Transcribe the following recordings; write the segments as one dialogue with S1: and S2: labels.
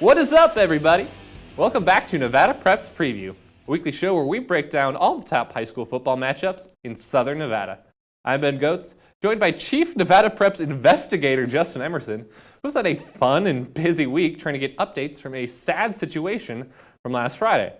S1: What is up, everybody? Welcome back to Nevada Preps Preview, a weekly show where we break down all the top high school football matchups in Southern Nevada. I'm Ben Gotz, joined by Chief Nevada Preps Investigator Justin Emerson, who's had a fun and busy week trying to get updates from a sad situation from last Friday.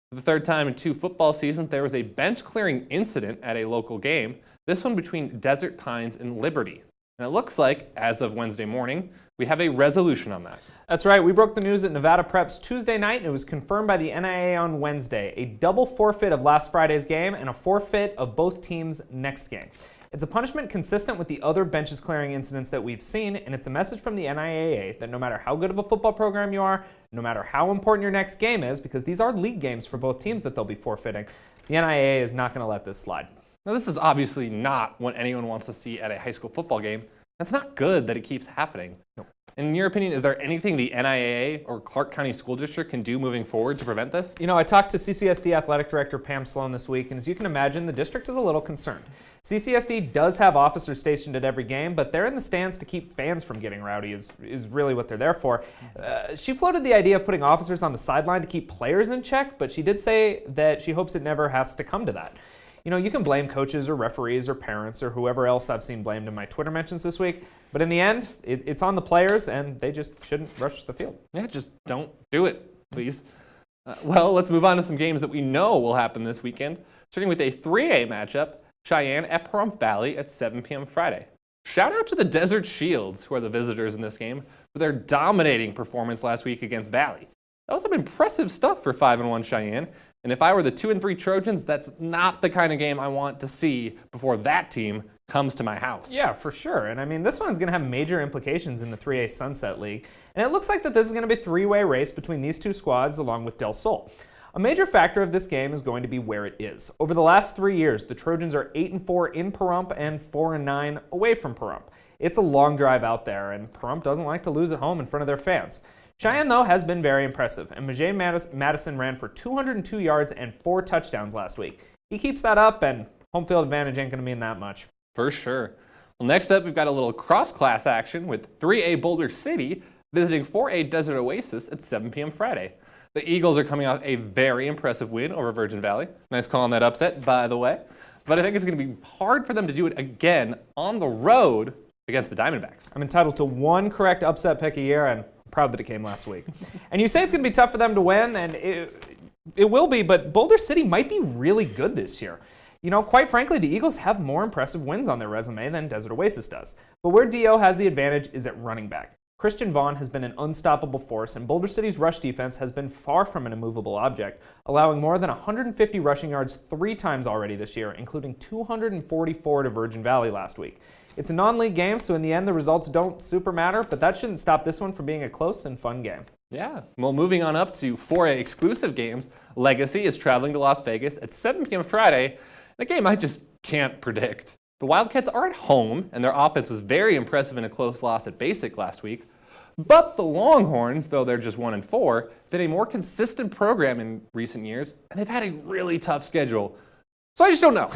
S1: For the third time in 2 football seasons, there was a bench-clearing incident at a local game, this one between Desert Pines and Liberty. And it looks like, as of Wednesday morning, we have a resolution on that.
S2: That's right. We broke the news at Nevada Preps Tuesday night, and it was confirmed by the NIA on Wednesday. A double forfeit of last Friday's game and a forfeit of both teams' next game. It's a punishment consistent with the other benches clearing incidents that we've seen, and it's a message from the NIAA that no matter how good of a football program you are, no matter how important your next game is, because these are league games for both teams that they'll be forfeiting, the NIAA is not going to let this slide.
S1: Now, this is obviously not what anyone wants to see at a high school football game. It's not good that it keeps happening.
S2: No.
S1: In your opinion, is there anything the NIAA or Clark County School District can do moving forward to prevent this?
S2: You know, I talked to CCSD Athletic Director Pam Sloan this week, and as you can imagine, the district is a little concerned. CCSD does have officers stationed at every game, but they're in the stands to keep fans from getting rowdy is really what they're there for. She floated the idea of putting officers on the sideline to keep players in check, but she did say that she hopes it never has to come to that. You know, you can blame coaches or referees or parents or whoever else I've seen blamed in my Twitter mentions this week, but in the end, it's on the players, and they just shouldn't rush the field.
S1: Yeah, just don't do it, please. Well, let's move on to some games that we know will happen this weekend, starting with a 3A matchup, Cheyenne at Pahrump Valley at 7 p.m. Friday. Shout out to the Desert Shields, who are the visitors in this game, for their dominating performance last week against Valley. That was some impressive stuff for 5-1 Cheyenne. And if I were the 2-3 Trojans, that's not the kind of game I want to see before that team comes to my house.
S2: Yeah, for sure. And I mean, this one is going to have major implications in the 3A Sunset League. And it looks like that this is going to be a 3-way race between these 2 squads along with Del Sol. A major factor of this game is going to be where it is. Over the last 3 years, the Trojans are 8-4 in Pahrump and 4-9 away from Pahrump. It's a long drive out there, and Pahrump doesn't like to lose at home in front of their fans. Cheyenne, though, has been very impressive, and Majay Madison ran for 202 yards and 4 touchdowns last week. He keeps that up, and home field advantage ain't going to mean that much.
S1: For sure. Well, next up, we've got a little cross-class action with 3A Boulder City visiting 4A Desert Oasis at 7 p.m. Friday. The Eagles are coming off a very impressive win over Virgin Valley. Nice call on that upset, by the way. But I think it's going to be hard for them to do it again on the road against the Diamondbacks.
S2: I'm entitled to 1 correct upset pick a year, and proud that it came last week. And you say it's going to be tough for them to win, and it will be, but Boulder City might be really good this year. You know, quite frankly, the Eagles have more impressive wins on their resume than Desert Oasis does. But where D.O. has the advantage is at running back. Christian Vaughn has been an unstoppable force, and Boulder City's rush defense has been far from an immovable object, allowing more than 150 rushing yards 3 times already this year, including 244 to Virgin Valley last week. It's a non-league game, so in the end, the results don't super matter, but that shouldn't stop this one from being a close and fun game.
S1: Yeah. Well, moving on up to 4A exclusive games, Legacy is traveling to Las Vegas at 7 p.m. Friday, a game I just can't predict. The Wildcats are at home, and their offense was very impressive in a close loss at Basic last week. But the Longhorns, though they're just 1-4, have been a more consistent program in recent years, and they've had a really tough schedule. So I just don't know.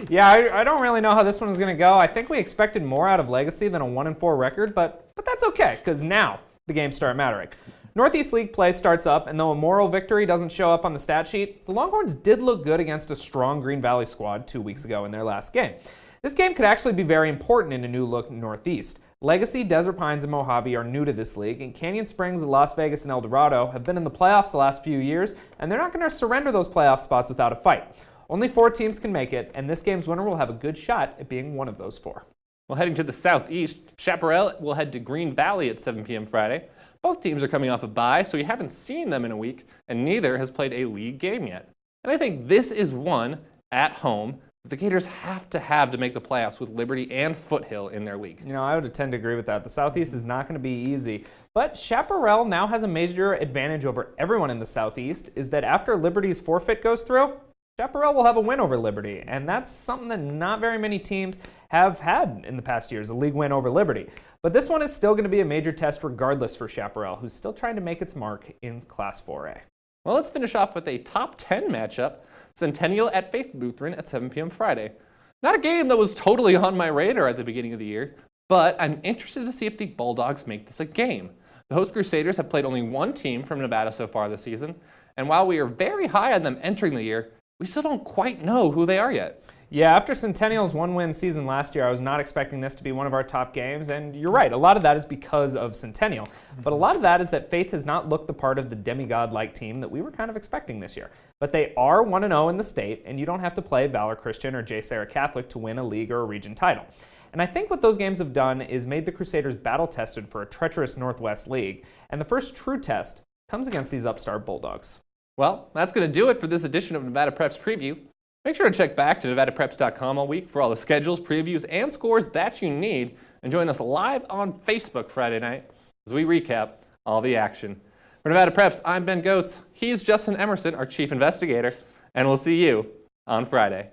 S2: Yeah, I don't really know how this one is going to go. I think we expected more out of Legacy than a 1-4 record, but that's okay, because now the games start mattering. Northeast League play starts up, and though a moral victory doesn't show up on the stat sheet, the Longhorns did look good against a strong Green Valley squad 2 weeks ago in their last game. This game could actually be very important in a new look Northeast. Legacy, Desert Pines, and Mojave are new to this league, and Canyon Springs, Las Vegas, and El Dorado have been in the playoffs the last few years, and they're not going to surrender those playoff spots without a fight. Only 4 teams can make it, and this game's winner will have a good shot at being one of those 4.
S1: Well, heading to the southeast, Chaparral will head to Green Valley at 7 p.m. Friday. Both teams are coming off a bye, so we haven't seen them in a week, and neither has played a league game yet. And I think this is one, at home, that the Gators have to make the playoffs with Liberty and Foothill in their league.
S2: You know, I would tend to agree with that. The Southeast is not going to be easy. But Chaparral now has a major advantage over everyone in the Southeast, is that after Liberty's forfeit goes through, Chaparral will have a win over Liberty, and that's something that not very many teams have had in the past years, a league win over Liberty. But this one is still going to be a major test regardless for Chaparral, who's still trying to make its mark in Class 4A.
S1: Well, let's finish off with a top 10 matchup, Centennial at Faith Lutheran at 7 p.m. Friday. Not a game that was totally on my radar at the beginning of the year, but I'm interested to see if the Bulldogs make this a game. The host Crusaders have played only one team from Nevada so far this season, and while we are very high on them entering the year, we still don't quite know who they are yet.
S2: Yeah, after Centennial's one-win season last year, I was not expecting this to be one of our top games, and you're right, a lot of that is because of Centennial. But a lot of that is that Faith has not looked the part of the demigod-like team that we were kind of expecting this year. But they are 1-0 in the state, and you don't have to play Valor Christian or J. Sarah Catholic to win a league or a region title. And I think what those games have done is made the Crusaders battle-tested for a treacherous Northwest League, and the first true test comes against these upstart Bulldogs.
S1: Well, that's going to do it for this edition of Nevada Preps Preview. Make sure to check back to NevadaPreps.com all week for all the schedules, previews, and scores that you need, and join us live on Facebook Friday night as we recap all the action. For Nevada Preps, I'm Ben Gotz. He's Justin Emerson, our chief investigator, and we'll see you on Friday.